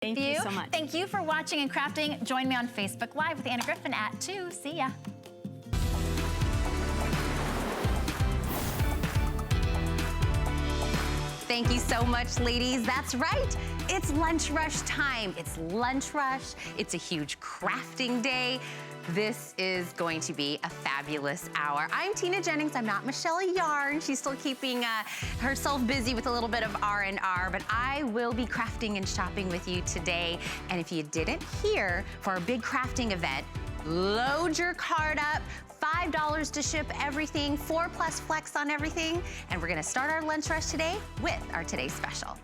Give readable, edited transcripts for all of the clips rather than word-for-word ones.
Thank you so much. Thank you for watching and crafting. Join me on Facebook Live with Anna Griffin at 2. See ya. Thank you so much, ladies. That's right. It's lunch rush time. It's lunch rush. It's a huge crafting day. This is going to be a fabulous hour. I'm Tina Jennings. I'm not Michelle Yarn. She's still keeping herself busy with a little bit of R&R, but I will be crafting and shopping with you today. And if you didn't hear, for our big crafting event, load your card up. $5 to ship everything, 4+ flex on everything. And we're gonna start our lunch rush today with our Today's Special.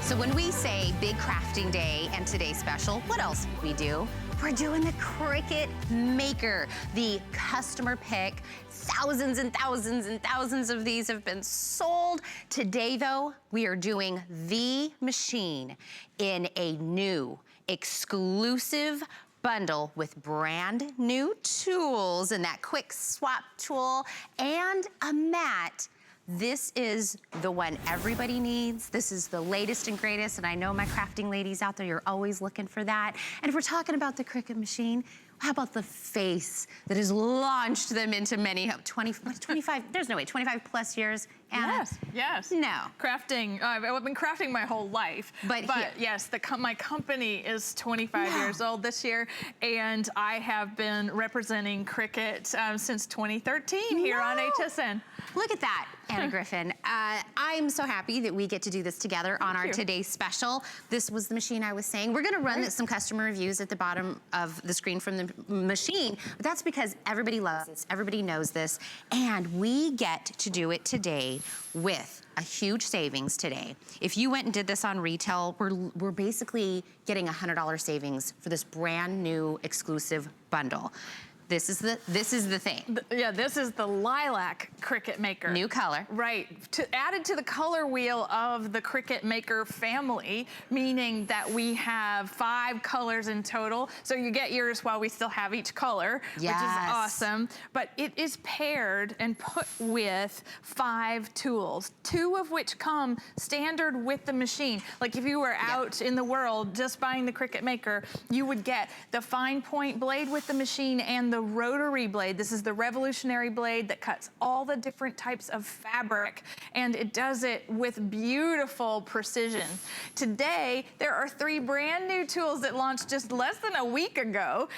So when we say big crafting day and Today's Special, what else we do? We're doing the Cricut Maker, the customer pick. Thousands and thousands and thousands of these have been sold. Today, though, we are doing the machine in a new, exclusive bundle with brand new tools and that quick swap tool and a mat. This is the one everybody needs. This is the latest and greatest, and I know my crafting ladies out there, you're always looking for that. And if we're talking about the Cricut machine, how about the face that has launched them into many, 25, there's no way, 25+ years? Anna? Yes, yes. No. Crafting, I've been crafting my whole life. But yes, my company is 25 years old this year, and I have been representing Cricut since 2013 here on HSN. Look at that, Anna Griffin. I'm so happy that we get to do this together on our Today's Special. This was the machine I was saying. We're gonna run some customer reviews at the bottom of the screen from the machine, but that's because everybody loves this, everybody knows this, and we get to do it today with a huge savings today. If you went and did this on retail, we're basically getting $100 savings for this brand new exclusive bundle. This is the thing. This is the Lilac Cricut Maker. New color. Right. Added to the color wheel of the Cricut Maker family, meaning that we have 5 colors in total. So you get yours while we still have each color, which is awesome. But it is paired and put with 5 tools, 2 of which come standard with the machine. Like if you were out in the world just buying the Cricut Maker, you would get the fine point blade with the machine and the rotary blade. This is the revolutionary blade that cuts all the different types of fabric, and it does it with beautiful precision. Today, there are 3 brand new tools that launched just less than a week ago.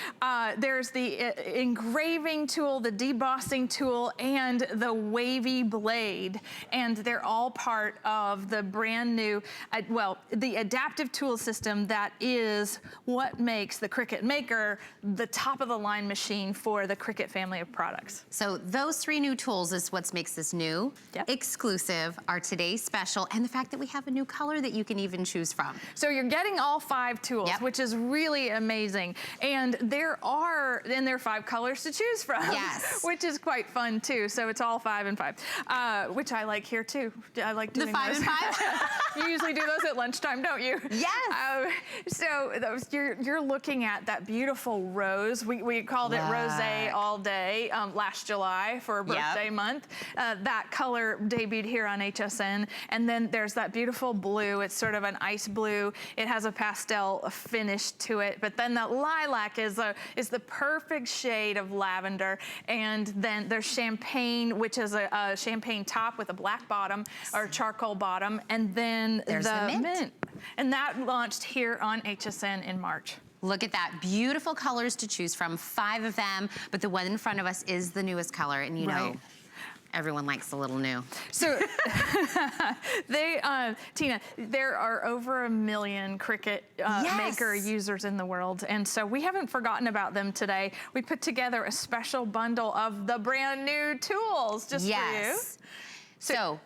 There's the engraving tool, the debossing tool, and the wavy blade, and they're all part of the brand new, the adaptive tool system that is what makes the Cricut Maker the top of the line machine for the Cricut family of products. So those 3 new tools is what makes this new, exclusive, our Today's Special, and the fact that we have a new color that you can even choose from. So you're getting all 5 tools, which is really amazing. And there are 5 colors to choose from, which is quite fun too. So it's all 5 and 5, which I like here too. I like doing the 5 those. and 5? You usually do those at lunchtime, don't you? Yes. So you're looking at that beautiful rose. We called it Rosé all day last July for birthday month. That color debuted here on HSN. And then there's that beautiful blue. It's sort of an ice blue. It has a pastel finish to it. But then the lilac is the perfect shade of lavender. And then there's champagne, which is a champagne top with a black bottom or charcoal bottom. And then there's the mint. And that launched here on HSN in March. Look at that, beautiful colors to choose from, 5 of them, but the one in front of us is the newest color, and you know, everyone likes the little new. So, Tina, there are over 1 million Cricut Maker users in the world, and so we haven't forgotten about them today. We put together a special bundle of the brand new tools just for you. So,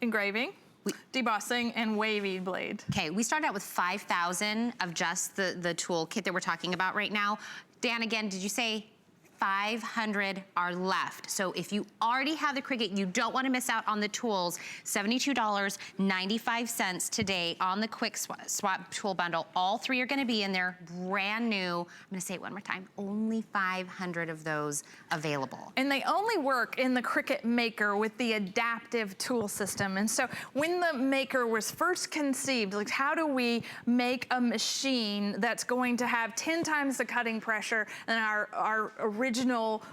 engraving, debossing, and wavy blade. Okay, we started out with 5,000 of just the tool kit that we're talking about right now. Dan, again, did you say 500 are left. So if you already have the Cricut, you don't want to miss out on the tools. $72.95 today on the quick swap tool bundle. All three are going to be in there, brand new. I'm going to say it one more time. Only 500 of those available. And they only work in the Cricut Maker with the adaptive tool system. And so when the Maker was first conceived, like how do we make a machine that's going to have 10 times the cutting pressure than our original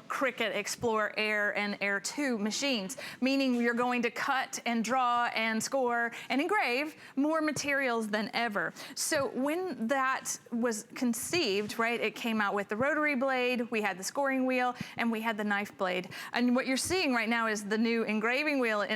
Cricut Explorer Air and Air 2 machines, meaning you're going to cut and draw and score and engrave more materials than ever. So when that was conceived, right, it came out with the rotary blade, we had the scoring wheel, and we had the knife blade. And what you're seeing right now is the new engraving wheel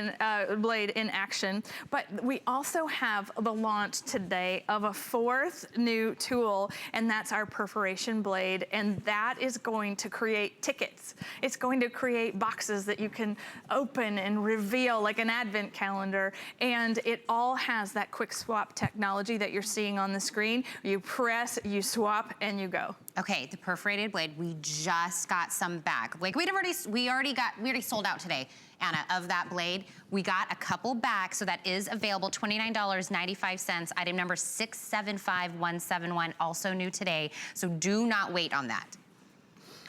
blade in action, but we also have the launch today of a fourth new tool, and that's our perforation blade, and that is going to create tickets. It's going to create boxes that you can open and reveal like an advent calendar, and it all has that quick swap technology that you're seeing on the screen. You press, you swap, and you go. Okay, the perforated blade, we just got some back. Like we already sold out today, Anna, of that blade. We got a couple back, so that is available, $29.95. Item number 675171, also new today. So do not wait on that.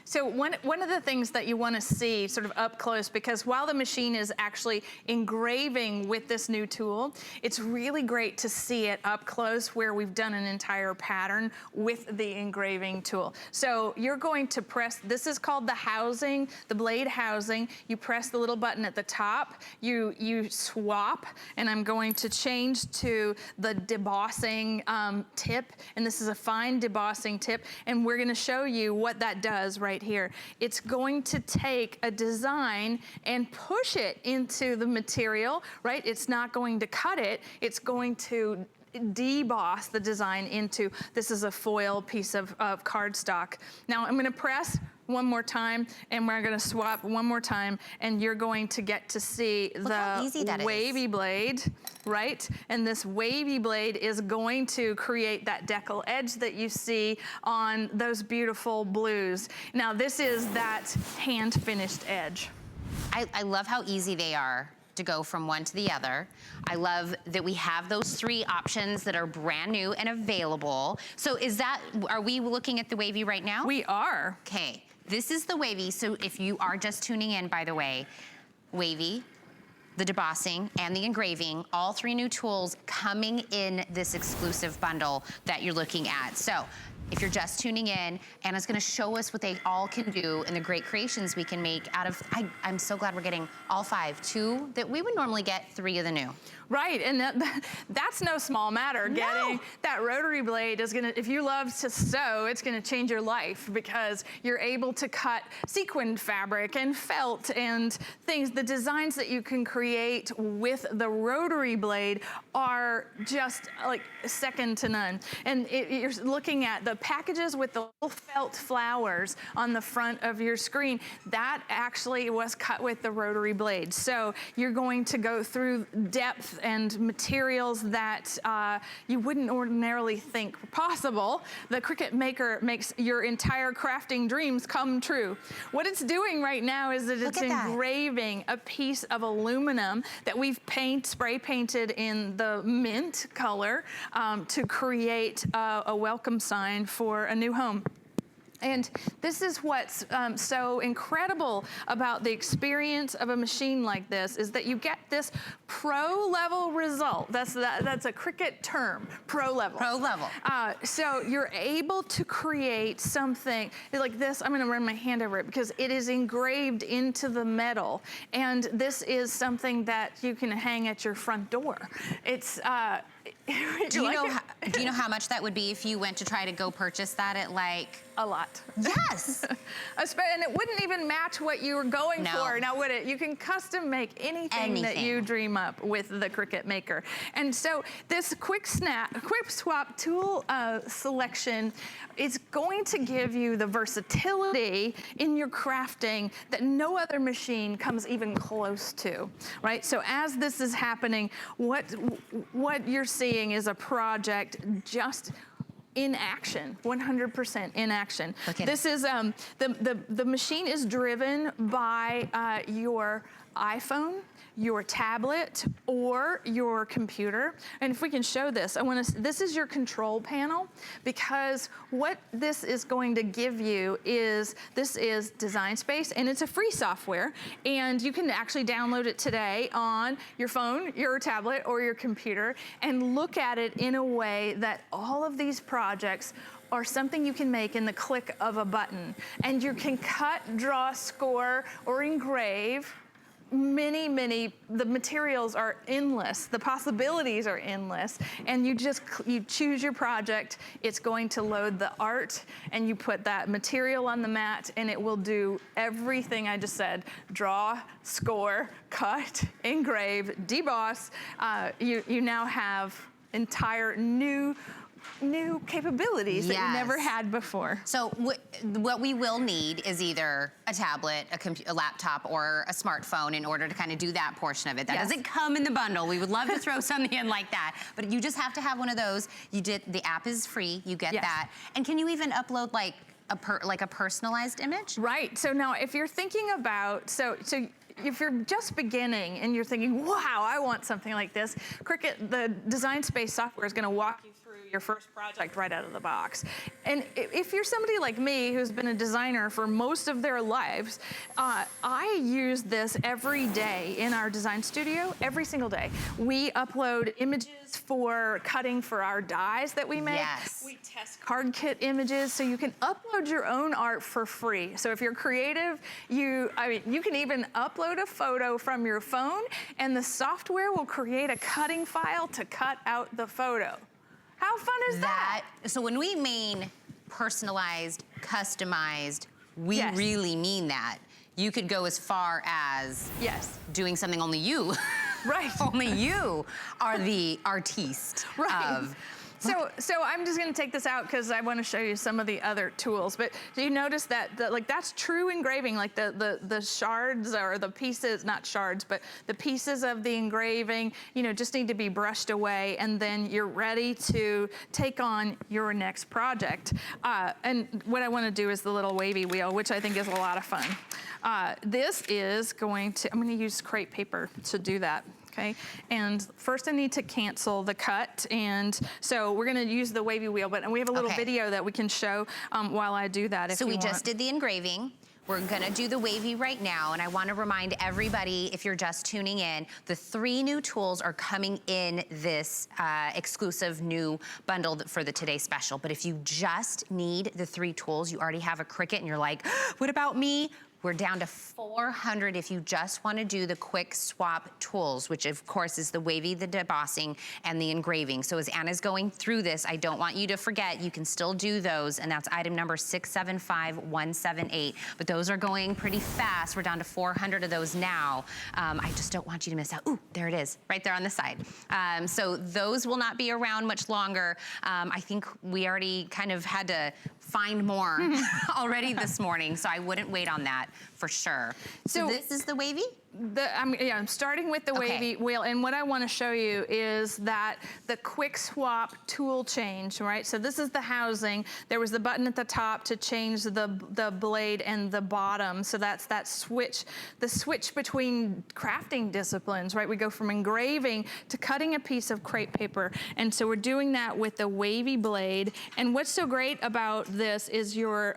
So one of the things that you want to see sort of up close, because while the machine is actually engraving with this new tool, it's really great to see it up close where we've done an entire pattern with the engraving tool. So you're going to press, this is called the housing, the blade housing. You press the little button at the top, you swap, and I'm going to change to the debossing tip, and this is a fine debossing tip, and we're going to show you what that does right here. It's going to take a design and push it into the material, right? It's not going to cut it. It's going to deboss the design into, this is a foil piece of cardstock. Now I'm going to press one more time, and we're going to swap one more time, and you're going to get to see the wavy blade, right? And this wavy blade is going to create that decal edge that you see on those beautiful blues. Now this is that hand-finished edge. I love how easy they are to go from one to the other. I love that we have those three options that are brand new and available. So are we looking at the wavy right now? We are. Okay, this is the wavy. So if you are just tuning in, by the way, wavy, the debossing, and the engraving, all three new tools coming in this exclusive bundle that you're looking at. So if you're just tuning in, Anna's gonna show us what they all can do and the great creations we can make out of, I'm so glad we're getting all five. Two that we would normally get, three of the new. Right, and that's no small matter. No. Getting that rotary blade is gonna, if you love to sew, it's gonna change your life, because you're able to cut sequined fabric and felt and things. The designs that you can create with the rotary blade are just like second to none. And you're looking at the packages with the little felt flowers on the front of your screen. That actually was cut with the rotary blade. So you're going to go through depth and materials that you wouldn't ordinarily think possible. The Cricut Maker makes your entire crafting dreams come true. What it's doing right now is that it's engraving a piece of aluminum that we've spray painted in the mint color to create a welcome sign for a new home. And this is what's so incredible about the experience of a machine like this, is that you get this pro-level result. That's a Cricut term, pro-level. Pro-level. So you're able to create something like this. I'm gonna run my hand over it because it is engraved into the metal. And this is something that you can hang at your front door. It's, do you know how much that would be if you went to try to go purchase that at like? A lot. Yes. And it wouldn't even match what you were going for, now would it? You can custom make anything that you dream up with the Cricut Maker. And so this quick swap tool selection is going to give you the versatility in your crafting that no other machine comes even close to, right? So as this is happening, what you're seeing is a project just in action, 100% in action. This it. is, the machine is driven by your iPhone, your tablet, or your computer. And if we can show this, this is your control panel, because what this is going to give you is, this is Design Space, and it's a free software, and you can actually download it today on your phone, your tablet, or your computer, and look at it in a way that all of these projects are something you can make in the click of a button. And you can cut, draw, score, or engrave. The materials are endless, the possibilities are endless, and you choose your project, it's going to load the art, and you put that material on the mat, and it will do everything I just said: draw, score, cut, engrave, deboss. You now have entire new capabilities that you never had before. So what we will need is either a tablet, a laptop, or a smartphone in order to kind of do that portion of it. That doesn't come in the bundle. We would love to throw something in like that, but you just have to have one of those. The app is free, you get that. And can you even upload like a personalized image? Right, so now if you're thinking about, if you're just beginning and you're thinking, wow, I want something like this, Cricut, the Design Space software is gonna walk you through your first project right out of the box. And if you're somebody like me who's been a designer for most of their lives, I use this every day in our design studio, every single day. We upload images for cutting for our dies that we make. We test card kit images, so you can upload your own art for free. So if you're creative, you can even upload a photo from your phone, and the software will create a cutting file to cut out the photo. How fun is that? So when we mean personalized, customized, we really mean that. You could go as far as doing something only you. Right. Only you are the artiste of. So I'm just gonna take this out because I want to show you some of the other tools. But do you notice that that's true engraving, like the shards or the pieces, not shards, but the pieces of the engraving, just need to be brushed away, and then you're ready to take on your next project. And what I want to do is the little wavy wheel, which I think is a lot of fun. This is I'm gonna use crepe paper to do that. Okay, and first I need to cancel the cut, and so we're gonna use the wavy wheel, and we have a little video that we can show while I do that if you want. So we just did the engraving. We're gonna do the wavy right now, and I wanna remind everybody, if you're just tuning in, the 3 new tools are coming in this exclusive new bundle for the Today Special. But if you just need the 3 tools, you already have a Cricut and you're like, what about me? We're down to 400 if you just want to do the quick swap tools, which of course is the wavy, the debossing, and the engraving. So as Anna's going through this, I don't want you to forget, you can still do those, and that's item number 675178. But those are going pretty fast. We're down to 400 of those now. I just don't want you to miss out. Ooh, there it is, right there on the side. So those will not be around much longer. I think we already kind of had to find more already this morning, so I wouldn't wait on that for sure. So this is the wavy? I'm starting with the wavy wheel, and what I want to show you is that the quick swap tool change, right? So this is the housing. There was the button at the top to change the blade and the bottom. So that's that switch, the switch between crafting disciplines, right? We go from engraving to cutting a piece of crepe paper, and so we're doing that with the wavy blade. And what's so great about this is you're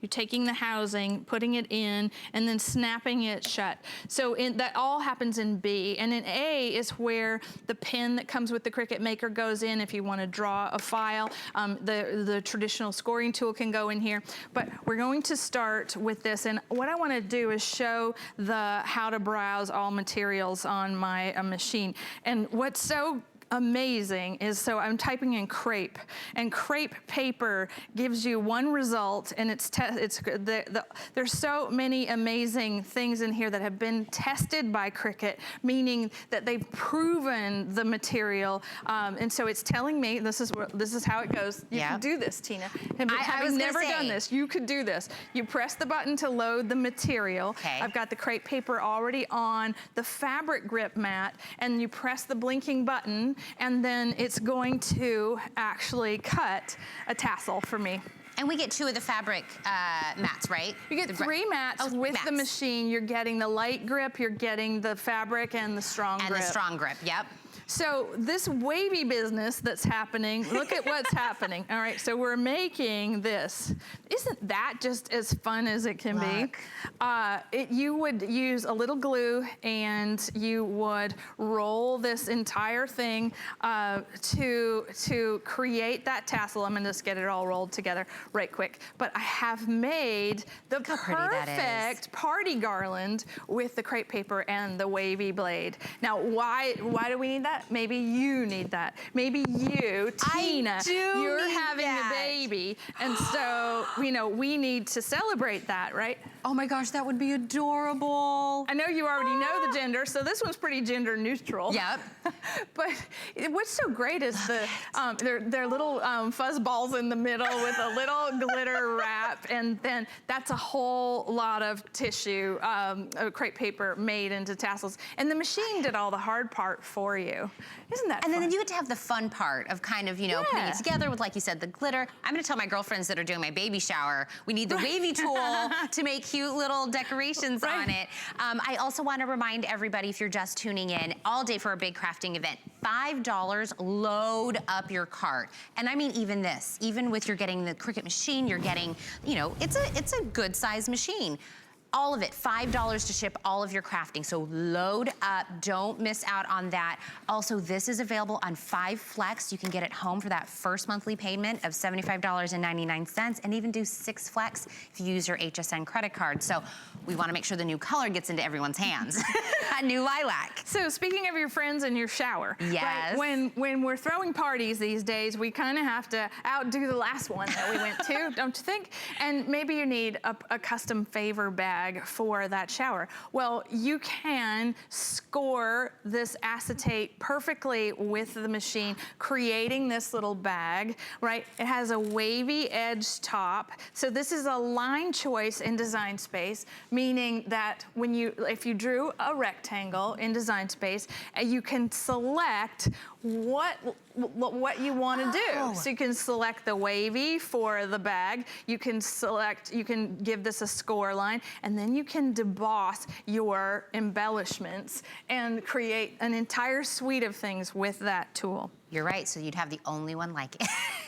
taking the housing, putting it in, and then snapping it shut. So that all happens in B. And in A is where the pen that comes with the Cricut Maker goes in if you want to draw a file. The traditional scoring tool can go in here. But we're going to start with this. And what I want to do is show how to browse all materials on my machine. And what's so amazing is, so I'm typing in crepe, and crepe paper gives you one result, and there's so many amazing things in here that have been tested by Cricut, meaning that they've proven the material, and so it's telling me this is how it goes. You can do this, Tina. I've never done this. You could do this. You press the button to load the material. I've got the crepe paper already on the fabric grip mat, and you press the blinking button, and then it's going to actually cut a tassel for me. And we get 2 of the fabric mats, right? You get 3 mats with the machine. You're getting the light grip, you're getting the fabric, and the strong grip. And the strong grip, yep. So this wavy business that's happening, look at what's happening. All right, so we're making this. Isn't that just as fun as it can be? You would use a little glue and you would roll this entire thing to create that tassel. I'm gonna just get it all rolled together right quick. But I have made the perfect party garland with the crepe paper and the wavy blade. Now, why do we need that? Maybe you need that. Maybe you, Tina, you're having a baby. And so, you know, we need to celebrate that, right? Oh my gosh, that would be adorable. I know you already know the gender, so this one's pretty gender neutral. Yep. But what's so great is they're little fuzz balls in the middle with a little glitter wrap, and then that's a whole lot of tissue, crepe paper made into tassels. And the machine did all the hard part for you. Isn't that fun? And then you get to have the fun part of kind of, you know, putting it together with, like you said, the glitter. I'm gonna tell my girlfriends that are doing my baby shower, we need the wavy tool to make cute little decorations on it. I also wanna remind everybody, if you're just tuning in, all day for a big crafting event, $5, load up your cart. And I mean even this, even with you're getting the Cricut machine, you're getting, you know, it's a good size machine. All of it, $5 to ship all of your crafting. So load up, don't miss out on that. Also, this is available on 5 Flex. You can get it home for that first monthly payment of $75.99 and even do 6 Flex if you use your HSN credit card. So we wanna make sure the new color gets into everyone's hands. A new lilac. So speaking of your friends in your shower, yes. Right? When we're throwing parties these days, we kind of have to outdo the last one that we went to, don't you think? And maybe you need a custom favor bag for that shower. Well, you can score this acetate perfectly with the machine, creating this little bag, right? It has a wavy edge top. So this is a line choice in Design Space, meaning that if you drew a rectangle in Design Space, you can select what you want to do. So you can select the wavy for the bag, you can give this a score line, and then you can deboss your embellishments and create an entire suite of things with that tool. You're right, so you'd have the only one like it.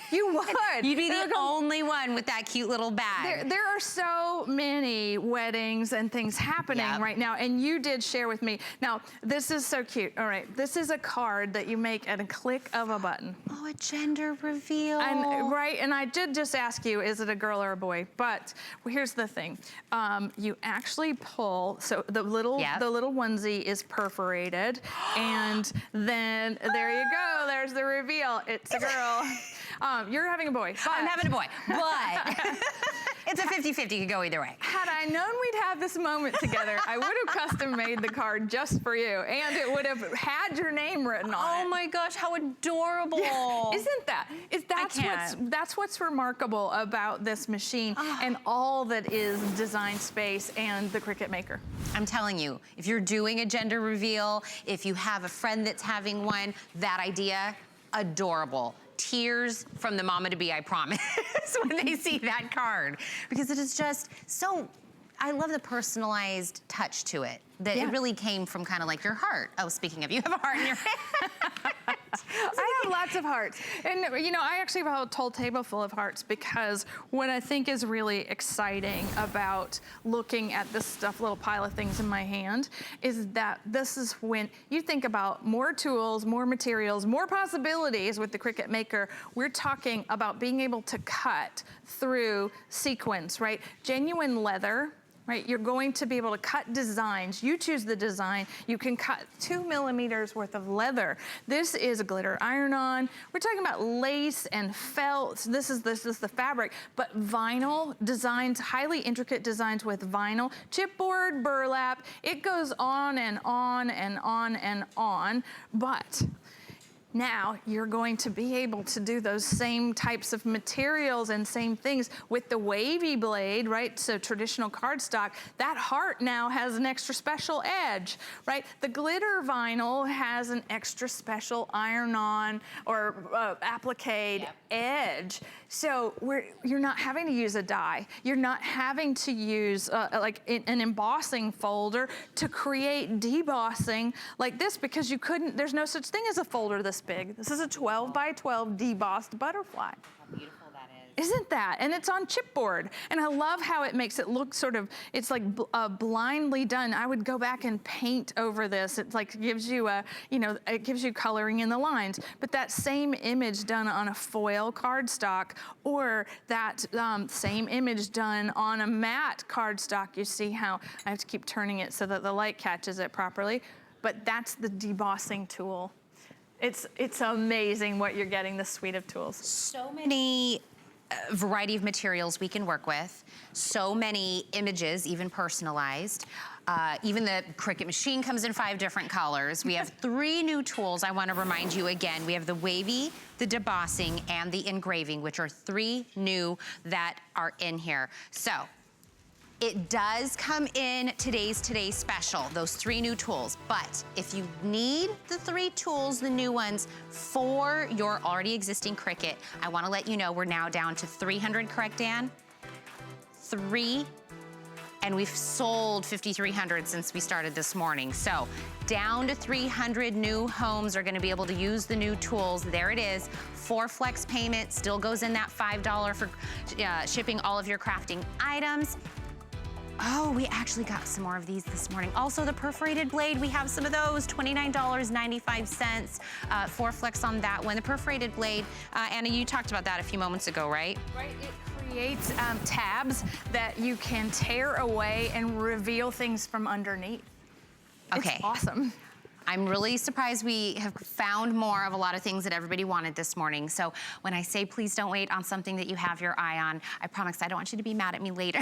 You would. You'd be the only one with that cute little bag. There are so many weddings and things happening right now, and you did share with me. Now, this is so cute. All right, this is a card that you make at a click of a button. Oh, a gender reveal. And I did just ask you, is it a girl or a boy? But here's the thing. You actually pull, so the little onesie is perforated, and then there you go. There's the reveal. It's a girl. You're having a boy. I'm having a boy, but it's a 50-50, could go either way. Had I known we'd have this moment together, I would have custom made the card just for you, and it would have had your name written on it. Oh my gosh, how adorable. Isn't that? That's what's remarkable about this machine and all that is Design Space and the Cricut Maker. I'm telling you, if you're doing a gender reveal, if you have a friend that's having one, that idea, adorable. Tears from the mama to be, I promise, when they see that card. Because it is just so, I love the personalized touch to it. That it really came from kind of like your heart. Oh, speaking of, you have a heart in your hand. I have lots of hearts. And you know, I actually have a whole table full of hearts because what I think is really exciting about looking at this stuff, little pile of things in my hand, is that this is when you think about more tools, more materials, more possibilities with the Cricut Maker. We're talking about being able to cut through sequins, right? Genuine leather. Right, you're going to be able to cut designs. You choose the design. You can cut 2 millimeters worth of leather. This is a glitter iron-on. We're talking about lace and felt. This is the fabric, but vinyl designs, highly intricate designs with vinyl, chipboard, burlap. It goes on and on and on and on, but Now you're going to be able to do those same types of materials and same things with the wavy blade, right? So traditional cardstock, that heart now has an extra special edge, right? The glitter vinyl has an extra special iron-on or applique edge. So you're not having to use a die. You're not having to use like an embossing folder to create debossing like this, because you couldn't, there's no such thing as a folder this big. This is a 12 by 12 debossed butterfly. How beautiful that is. Isn't that? And it's on chipboard. And I love how it makes it look sort of, it's like blindly done. I would go back and paint over this. It like gives you a, you know, it gives you coloring in the lines. But that same image done on a foil cardstock, or that same image done on a matte cardstock, you see how I have to keep turning it so that the light catches it properly. But that's the debossing tool. It's amazing what you're getting, this suite of tools. So many variety of materials we can work with. So many images, even personalized. Even the Cricut machine comes in 5 different colors. We have 3 new tools. I want to remind you again. We have the wavy, the debossing, and the engraving, which are 3 new that are in here. So it does come in today's special, those 3 new tools. But if you need the 3 tools, the new ones, for your already existing Cricut, I want to let you know we're now down to 300, correct, Dan? 3. And we've sold 5,300 since we started this morning. So down to 300 new homes are gonna be able to use the new tools. There it is, 4 flex payment, still goes in that $5 for shipping all of your crafting items. Oh, we actually got some more of these this morning. Also the perforated blade, we have some of those, $29.95, 4 flex on that one. The perforated blade, Anna, you talked about that a few moments ago, right? Right, it creates tabs that you can tear away and reveal things from underneath. Okay. It's awesome. I'm really surprised we have found more of a lot of things that everybody wanted this morning. So when I say please don't wait on something that you have your eye on, I promise I don't want you to be mad at me later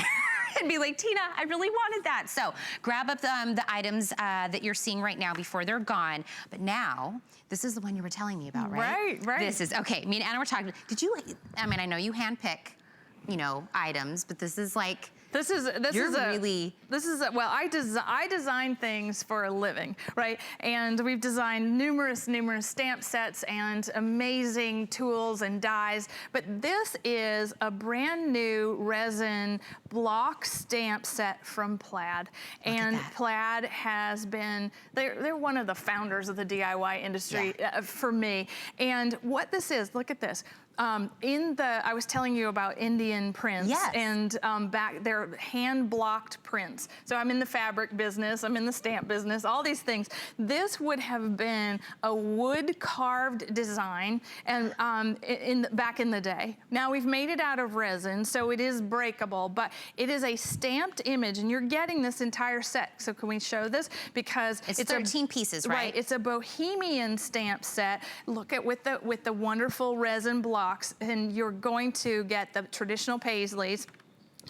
and be like, Tina, I really wanted that. So grab up the items that you're seeing right now before they're gone. But now, this is the one you were telling me about, right? Right. This is, okay, me and Anna were talking. Did you, I mean, I know you handpick, you know, items, but this is like, well, I design things for a living, right? And we've designed numerous stamp sets and amazing tools and dies, but this is a brand new resin block stamp set from Plaid. And Plaid has been, they're one of the founders of the DIY industry for me. And what this is, look at this. I was telling you about Indian prints, and back they're hand-blocked prints. So I'm in the fabric business, I'm in the stamp business, all these things. This would have been a wood-carved design, and back in the day. Now we've made it out of resin, so it is breakable, but it is a stamped image, and you're getting this entire set. So can we show this? Because it's 13 pieces, right? Right. It's a bohemian stamp set. Look at with the wonderful resin blocks, and you're going to get the traditional paisleys,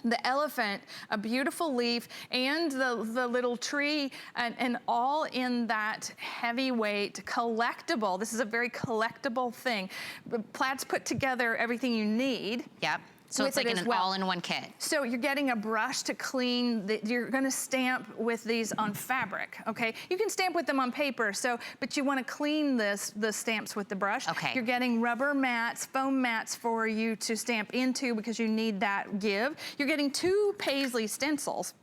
the elephant, a beautiful leaf, and the little tree, and all in that heavyweight collectible. This is a very collectible thing. Plaid's put together everything you need. Yep. So it's like an all-in-one kit. So you're getting a brush to clean, you're gonna stamp with these on fabric, okay? You can stamp with them on paper, but you wanna clean the stamps with the brush. Okay. You're getting rubber mats, foam mats for you to stamp into because you need that give. You're getting 2 paisley stencils,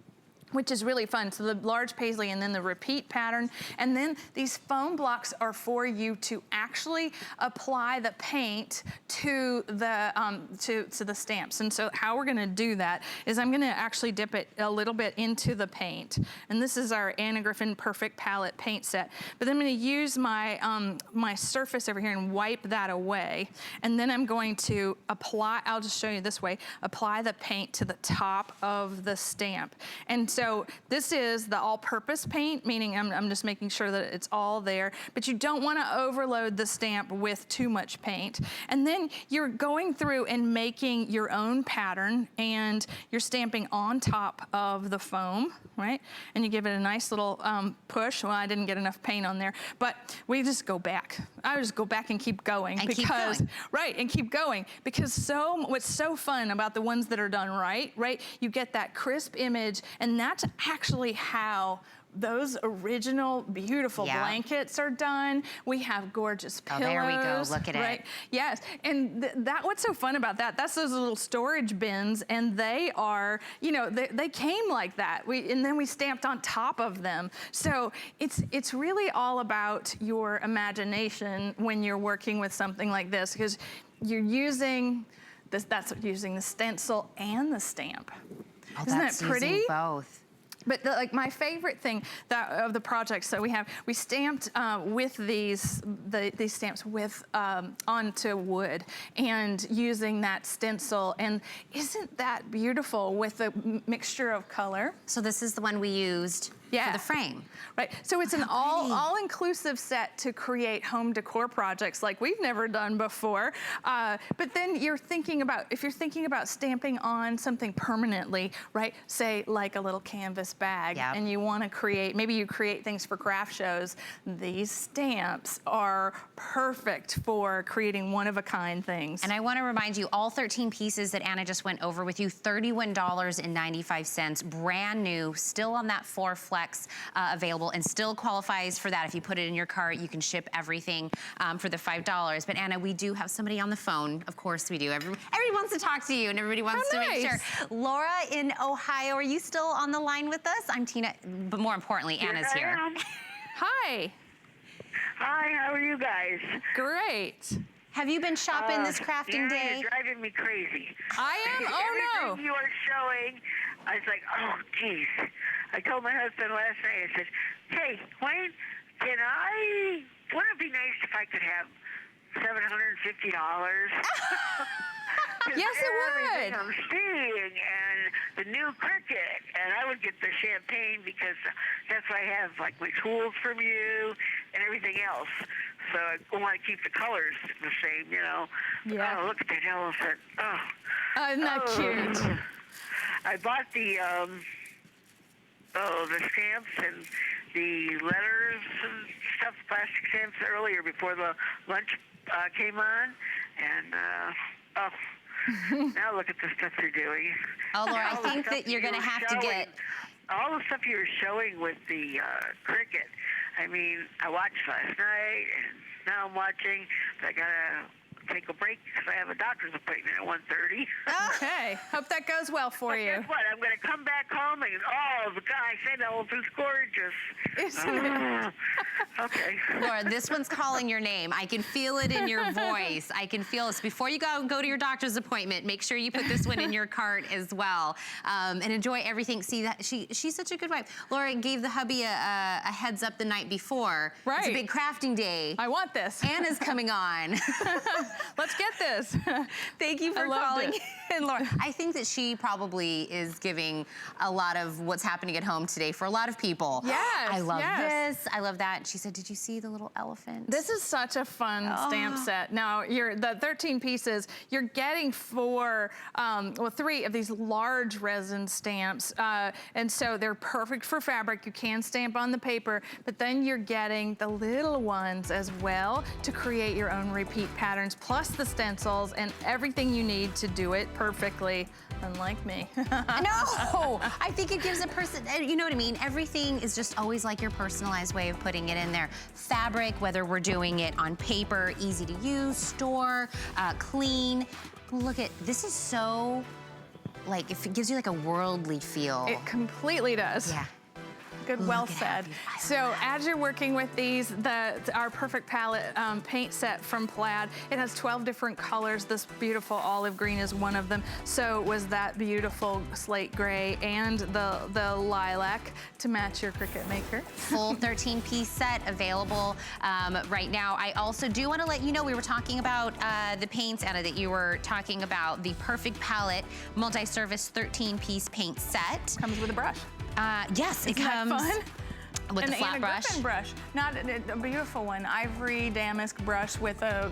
which is really fun. So the large paisley and then the repeat pattern. And then these foam blocks are for you to actually apply the paint to the stamps. And so how we're gonna do that is I'm gonna actually dip it a little bit into the paint. And this is our Anna Griffin Perfect Palette paint set. But then I'm gonna use my, my surface over here and wipe that away. And then I'm going to apply, I'll just show you this way, apply the paint to the top of the stamp. And so this is the all-purpose paint, meaning I'm just making sure that it's all there, but you don't want to overload the stamp with too much paint. And then you're going through and making your own pattern, and you're stamping on top of the foam, right? And you give it a nice little push. Well, I didn't get enough paint on there, but we just go back. I would just go back and keep going and because, right, and keep going because what's so fun about the ones that are done right, you get that crisp image, and that's actually how those original beautiful blankets are done. We have gorgeous pillows. Oh, there we go, look at it. Yes, and what's so fun about that, that's those little storage bins, and they are, you know, they came like that. And then we stamped on top of them. So it's really all about your imagination when you're working with something like this, because you're using this, that's using the stencil and the stamp. Oh, Isn't that pretty? Using both. But like my favorite thing of the projects that we stamped with these stamps with onto wood and using that stencil, and isn't that beautiful with a mixture of color? So this is the one we used for the frame. Right, so it's an all-inclusive set to create home decor projects like we've never done before. But then if you're thinking about stamping on something permanently, right? Say like a little canvas bag, and you want to create, maybe you create things for craft shows. These stamps are perfect for creating one-of-a-kind things. And I want to remind you, all 13 pieces that Anna just went over with you, $31.95, brand new, still on that 4 flex available, and still qualifies for that. If you put it in your cart, you can ship everything for the $5. But Anna, we do have somebody on the phone. Of course we do. Everybody wants to talk to you, and everybody wants to make sure. Laura in Ohio, are you still on the line with us? I'm Tina, but more importantly, Anna's here. Hi. Hi, how are you guys? Great. Have you been shopping this crafting day? You're driving me crazy. I am? Oh, no. Everything you are showing, I was like, oh, geez. I told my husband last night, I said, hey, Wayne, wouldn't it be nice if I could have $750? Yes, it would. I'm seeing, and the new Cricut, and I would get the champagne because that's what I have, like my tools from you and everything else. So I want to keep the colors the same, you know. Yeah. Oh, look at that elephant. Oh. Isn't that cute? I bought the stamps and the letters and stuff, plastic stamps earlier before the lunch came on, and now look at the stuff you're doing. Oh, Laura, I think that you're going to have to get all the stuff you were showing with the Cricut. I mean, I watched last night, and now I'm watching, but I gotta take a break because I have a doctor's appointment at 1:30. Okay, hope that goes well for you. Guess what? I'm gonna come back home and the guy said elephant's gorgeous. Isn't it? Okay. Laura, this one's calling your name. I can feel it in your voice. I can feel this. Before you go to your doctor's appointment, make sure you put this one in your cart as well, and enjoy everything. See that she's such a good wife. Laura gave the hubby a heads up the night before. Right. It's a big crafting day. I want this. Anna's coming on. Let's get this. Thank you for calling in, Laura. I think that she probably is giving a lot of what's happening at home today for a lot of people. Yes, I love this. I love that. She said, did you see the little elephant? This is such a fun stamp set. Now, the 13 pieces, you're getting 3 of these large resin stamps. And so they're perfect for fabric. You can stamp on the paper, but then you're getting the little ones as well to create your own repeat patterns, plus the stencils and everything you need to do it perfectly, unlike me. No, I think it gives a person, you know what I mean? Everything is just always like your personalized way of putting it in there. Fabric, whether we're doing it on paper, easy to use, store, clean. Look at, this is so, like, it gives you like a worldly feel. It completely does. Yeah. Good, well said. So as you're working with these, our Perfect Palette paint set from Plaid, it has 12 different colors. This beautiful olive green is one of them. So was that beautiful slate gray and the lilac to match your Cricut maker. Full 13-piece set available right now. I also do want to let you know, we were talking about the paints, Anna, that you were talking about the Perfect Palette multi-service 13-piece paint set. Comes with a brush. Yes, Isn't that fun? With the flat Anna brush? Griffin brush, not a beautiful one, ivory damask brush with a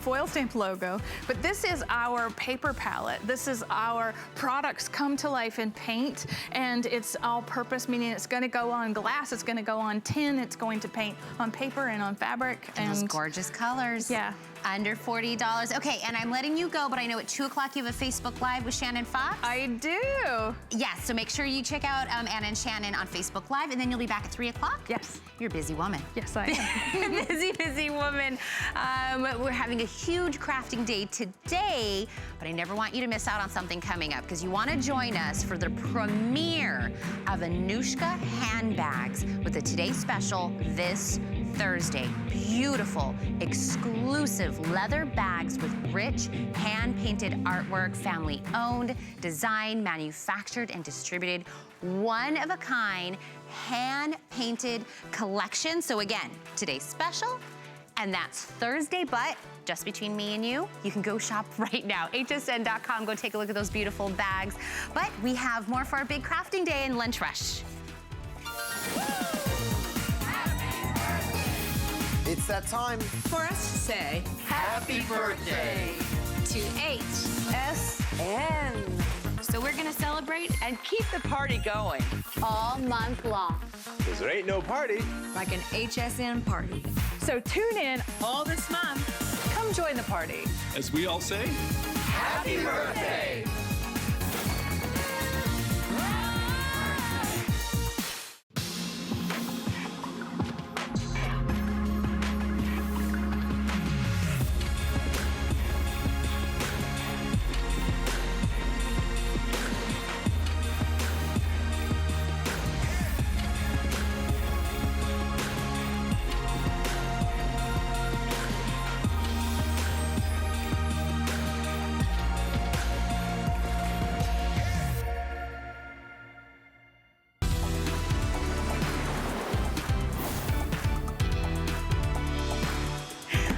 foil stamped logo. But this is our paper palette. This is our products come to life in paint, and it's all purpose, meaning it's going to go on glass, it's going to go on tin, it's going to paint on paper and on fabric. And those gorgeous colors. Yeah. Under $40. Okay, and I'm letting you go, but I know at 2 o'clock you have a Facebook Live with Shannon Fox. I do. Yes, so make sure you check out Anna and Shannon on Facebook Live, and then you'll be back at 3 o'clock? Yes. You're a busy woman. Yes, I am. Busy woman. We're having a huge crafting day today, but I never want you to miss out on something coming up, because you want to join us for the premiere of Anushka handbags with the Today Special this Thursday. Beautiful, exclusive leather bags with rich, hand-painted artwork, family-owned, designed, manufactured, and distributed. One-of-a-kind, hand-painted collection. So again, Today's Special, and that's Thursday, but just between me and you can go shop right now. hsn.com, go take a look at those beautiful bags. But we have more for our big crafting day and lunch rush. It's that time for us to say happy birthday to HSN. So we're gonna celebrate and keep the party going All month long. because there ain't no party Like an HSN party. So tune in. all this month. Come join the party. As we all say, happy birthday.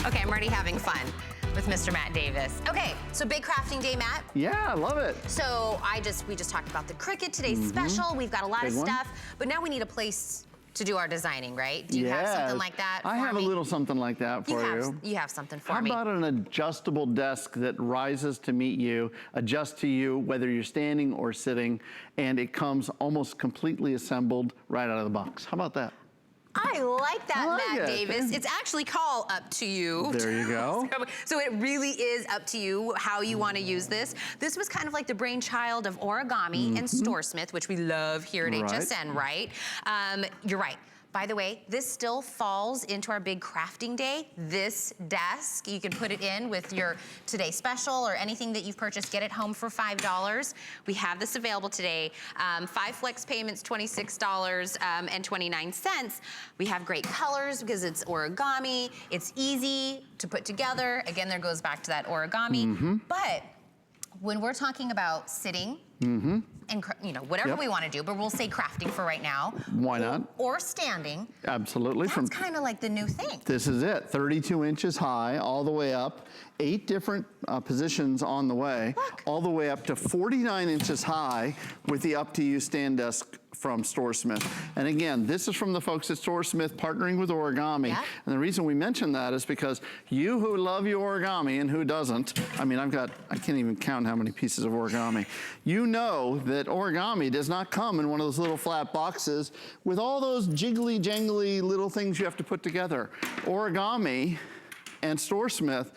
Okay, I'm already having fun with Mr. Matt Davis. Okay, so big crafting day, Matt. Yeah, I love it. So we just talked about the Cricut, today's special. We've got a lot Big of one. stuff, but now we need a place to do our designing, right? Do you have something like that I for have me? a little something like that for you. You have something for How me. about an adjustable desk that rises to meet you, adjusts to you, whether you're standing or sitting, and it comes almost completely assembled right out of the box. How about that? I like that, I like Matt it. Davis. It's actually called Up to You. There you go. So it really is up to you how you want to use this. This was kind of like the brainchild of Origami and Storesmith, which we love here at Right. HSN, right? You're right. By the way, this still falls into our big crafting day. This desk, you can put it in with your Today Special or anything that you've purchased, get it home for $5. We have this available today. 5 flex payments, $26.29. We have great colors because it's origami. It's easy to put together. Again, there goes back to that origami. But when we're talking about sitting, and whatever we want to do, but we'll say crafting for right now. Why not? Or standing. Absolutely. That's kind of like the new thing. This is it, 32 inches high, all the way up, 8 different positions on the way, all the way up to 49 inches high with the Up to You stand desk from Storesmith. And again, this is from the folks at Storesmith partnering with Origami. Yeah. And the reason we mention that is because you who love your origami and who doesn't, I mean, I can't even count how many pieces of origami. You know that origami does not come in one of those little flat boxes with all those jiggly jangly little things you have to put together. Origami and Storesmith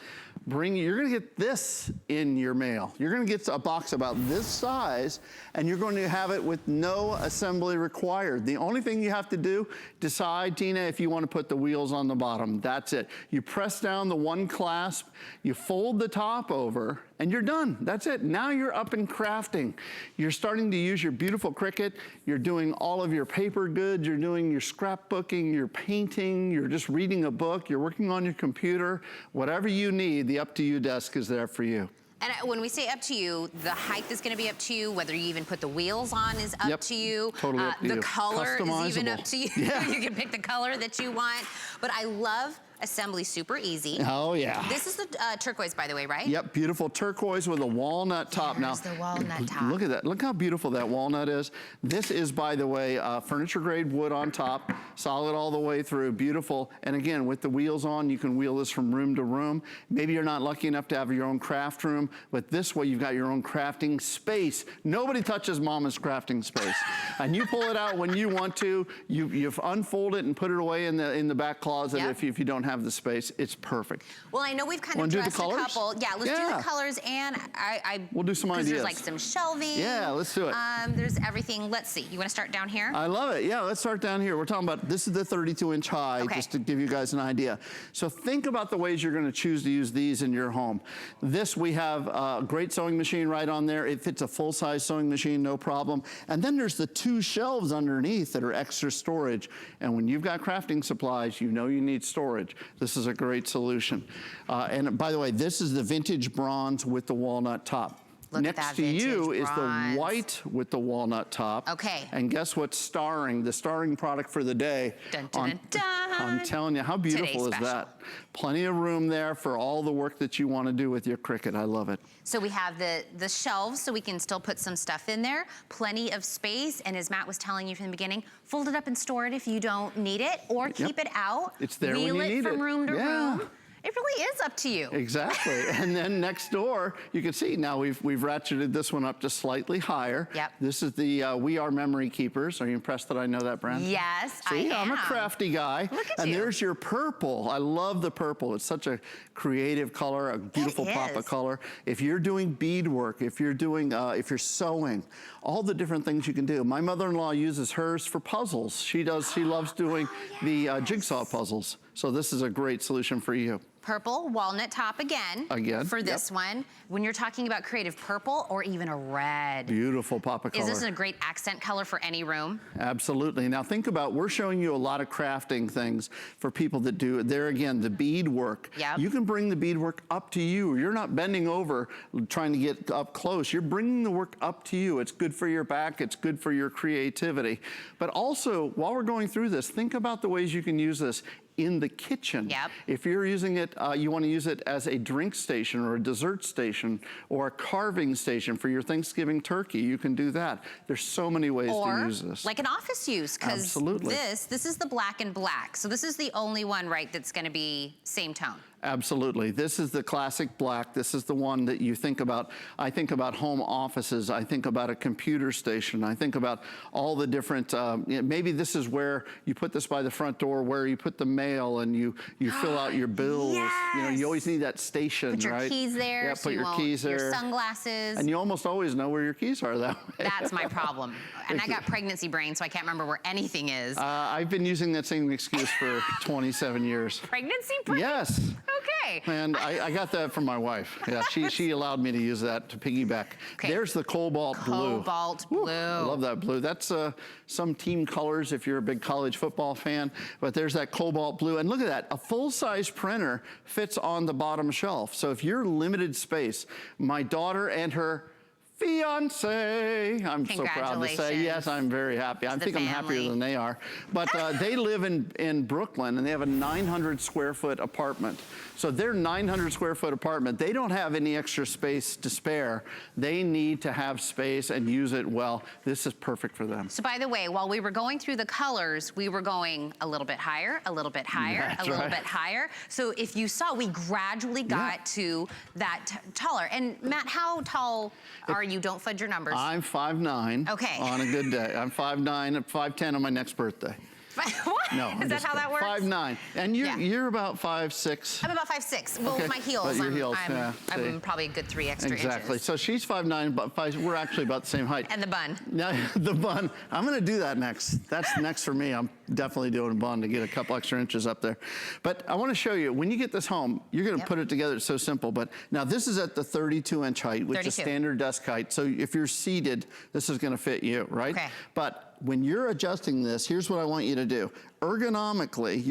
you're gonna get this in your mail. You're gonna get a box about this size, and you're going to have it with no assembly required. The only thing you have to do, decide, Tina, if you wanna put the wheels on the bottom. That's it. You press down the one clasp, you fold the top over, and you're done. That's it. Now you're up and crafting. You're starting to use your beautiful Cricut. You're doing all of your paper goods. You're doing your scrapbooking, your painting. You're just reading a book. You're working on your computer. Whatever you need, the Up to You desk is there for you. And when we say up to you, the height is going to be up to you. Whether you even put the wheels on is up to you. Totally up to the you. color is even up Customizable. to you. Yeah. You can pick the color that you want. But I love assembly super easy. Oh yeah. This is the turquoise, by the way, right? Yep, beautiful turquoise with a walnut top. There's the walnut top. Look at that. Look how beautiful that walnut is. This is, by the way, furniture grade wood on top, solid all the way through, beautiful. And again, with the wheels on, you can wheel this from room to room. Maybe you're not lucky enough to have your own craft room, but this way you've got your own crafting space. Nobody touches Mama's crafting space. And you pull it out when you want to. You unfold it and put it away in the back closet if you don't have the space. It's perfect. Well, I know we've kind of dressed a couple. Yeah, let's do the colors, and we'll do some ideas. There's like some shelving. Yeah, let's do it. There's everything. Let's see. You want to start down here? I love it. Yeah, let's start down here. We're talking about, this is the 32-inch high, just to give you guys an idea. So think about the ways you're going to choose to use these in your home. This, we have a great sewing machine right on there. It fits a full-size sewing machine, no problem. And then there's the 2 shelves underneath that are extra storage. And when you've got crafting supplies, you know you need storage. This is a great solution. And by the way, this is the vintage bronze with the walnut top. Look Next to you is the white with the walnut top. Okay. And guess what's starring? The starring product for the day. Dun, dun, dun, dun. I'm telling you, how beautiful is that? Plenty of room there for all the work that you want to do with your Cricut. I love it. So we have the shelves, so we can still put some stuff in there. Plenty of space, and as Matt was telling you from the beginning, fold it up and store it if you don't need it, or keep it out. It's there when you need it. Wheel it from room to room. It really is up to you. Exactly. And then next door, you can see now we've ratcheted this one up just slightly higher. Yep. This is the We Are Memory Keepers. Are you impressed that I know that brand? Yes, See, I am. I'm a crafty guy. Look at and you. There's your purple. I love the purple. It's such a creative color, a beautiful pop of color. If you're doing beadwork, if you're doing, if you're sewing, all the different things you can do. My mother-in-law uses hers for puzzles. She loves doing the jigsaw puzzles. So this is a great solution for you. Purple, walnut top again. For this one. When you're talking about creative purple or even a red. Beautiful pop of color. Is this a great accent color for any room? Absolutely. Now think about, we're showing you a lot of crafting things for people that do, there again, the beadwork. Yep. You can bring the beadwork up to you. You're not bending over trying to get up close. You're bringing the work up to you. It's good for your back. It's good for your creativity. But also, while we're going through this, think about the ways you can use this in the kitchen. Yep. If you're using it, you want to use it as a drink station or a dessert station or a carving station for your Thanksgiving turkey, you can do that. There's so many ways to use this. Like an office use, because this is the black and black. So this is the only one, right, that's going to be same tone. Absolutely. This is the classic black. This is the one that you think about. I think about home offices. I think about a computer station. I think about all the different, maybe this is where you put this by the front door, where you put the mail and you fill out your bills. Yes. You know, you always need that station, right? Put your keys there. Yeah, so put your keys there. Your sunglasses. And you almost always know where your keys are that way. That's my problem. And I got pregnancy brain, so I can't remember where anything is. I've been using that same excuse for 27 years. Pregnancy brain? Yes. Okay. And I got that from my wife. Yeah, she allowed me to use that to piggyback. Okay. There's the cobalt blue. Cobalt blue. I love that blue. That's some team colors if you're a big college football fan. But there's that cobalt blue. And look at that. A full-size printer fits on the bottom shelf. So if you're limited space, my daughter and her fiance, I'm so proud to say. Yes, I'm very happy. I think I'm happier than they are. But they live in Brooklyn, and they have a 900 square foot apartment. So their 900 square foot apartment, they don't have any extra space to spare. They need to have space and use it well. This is perfect for them. So by the way, while we were going through the colors, we were going a little bit higher, a little bit higher, a little bit higher. So if you saw, we gradually got to that taller. And Matt, how tall are you? Don't fudge your numbers. I'm 5'9". Okay. On a good day. I'm 5'9", 5'10" on my next birthday. What? No, is that how that works? 5'9". And you're about 5'6". I'm about 5'6". Well, with my heels, I'm probably a good 3 extra Exactly. inches. So she's 5'9", but we're actually about the same height. And the bun. Now, the bun. I'm going to do that next. That's next for me. I'm definitely doing a bun to get a couple extra inches up there. But I want to show you, when you get this home, you're going to put it together. It's so simple. But now this is at the 32-inch height, which is standard desk height. So if you're seated, this is going to fit you, right? Okay. But when you're adjusting this, here's what I want you to do. Ergonomically,